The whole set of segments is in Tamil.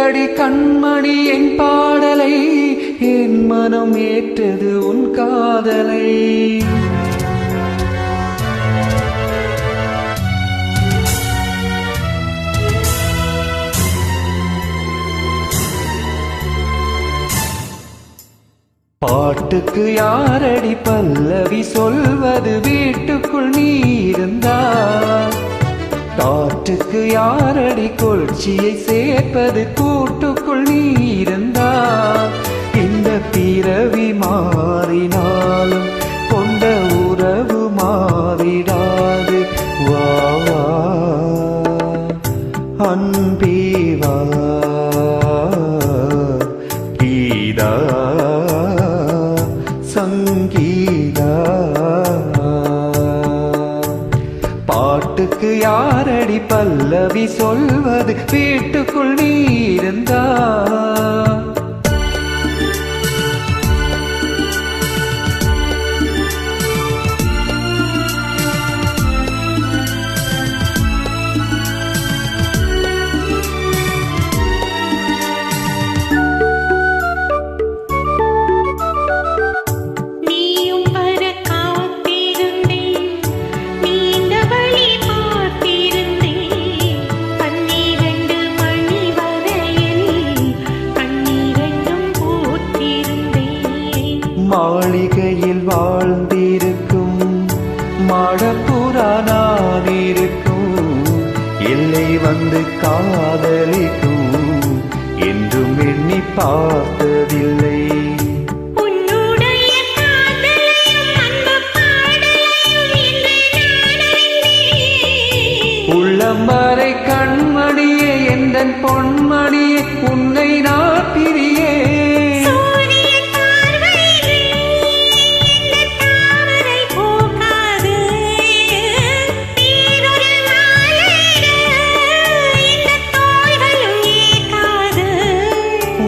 கேளடி கண்மணி என் பாடலை, என் மனம் ஏற்றது உன் காதலை. பாட்டுக்கு யாரடி பல்லவி சொல்வது, வீட்டுக்குள் நீ இருந்தா? காற்றுக்கு யாரடி கொள்ச்சியை சேர்ப்பது, கூட்டுக்குள் நீ இருந்தா? இந்த பிறவி மாறினாலும் கொண்ட உறவு மாறிடாது. வா வா அன்பே வா, கீதா சங்கீதா. பாட்டுக்கு யாரடி பல்லவி சொல்வது, வீட்டுக்குள் நீ இருந்தா? மாளிகையில் வாழ்ந்திருக்கும் மாடப்புறா நான் இருக்கும், எல்லை வந்து காதலிக்கும் என்றும் எண்ணி பார்த்ததில்லை. உள்ளம் வரை கண்மணியே எந்தன் பொன்மணியே, உன்னை நான் பிரியே.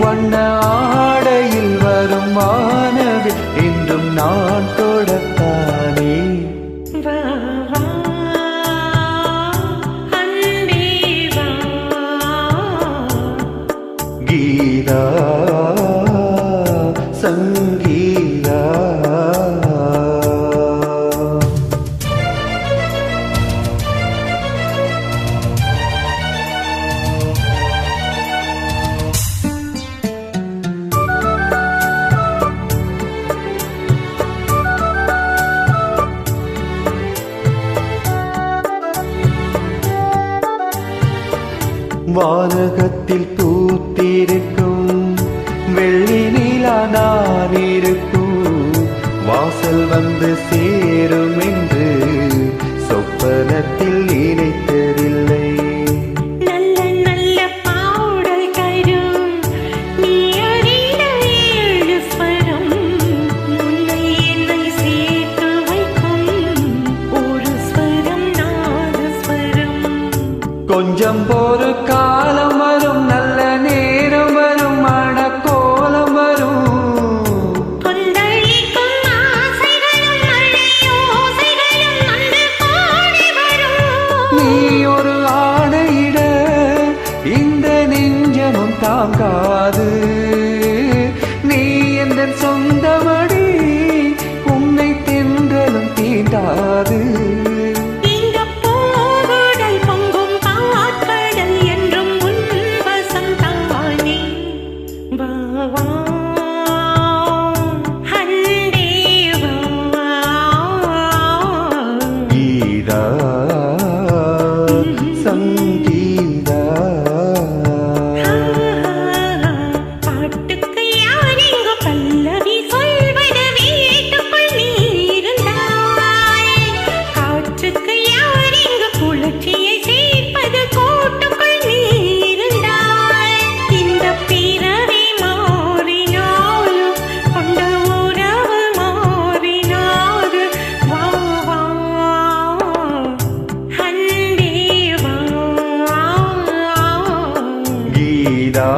வண்ண ஆடையில் வரும் வானவில் என்றும் நான் தொடத்தானே. கீதா சங்கீதா. வானகத்தில் பூத்திருக்கும் வெள்ளி நிலா நான் இருக்கும், வாசல் வந்து சேரும் என்று சொப்பனத்தில் நினைத்ததில்லை. நல்ல நல்ல பாடல் தரும் நீ அறிந்த 7 ஸ்வரம், உன்னை என்னை சேர்த்து வைக்கும் ஒரு ஸ்வரம் நாதஸ்வரம். கொஞ்சம் ஒரு காலம் வரும், நல்ல நேரம் வரும், மணக்கோலம் வரும். கொந்தளிக்கும் ஆசைகளும் மழையோசைகளும் வந்து பாடி வரும். நீ ஒரு ஆணையிட இந்த நெஞ்சமும் தாங்காது. நீ எந்த சொந்தமடி, உன்னை தென்றலும் தீண்டாது. கீதா சங்கீதா. பாட்டுக்கு யார் இங்கு பல்லவி சொல்வது, வீட்டுக்குள் நீ இருந்தாய்? காற்றுக்கு யார் இங்கு குளிர்ச்சியை சேர்ப்பது, கூட்டுக்குள் நீ இருந்தாய்? இந்த பிறவி மாறினாலும் கொண்ட உறவு மாறினாது. வா வா அன்பே வா. கீதா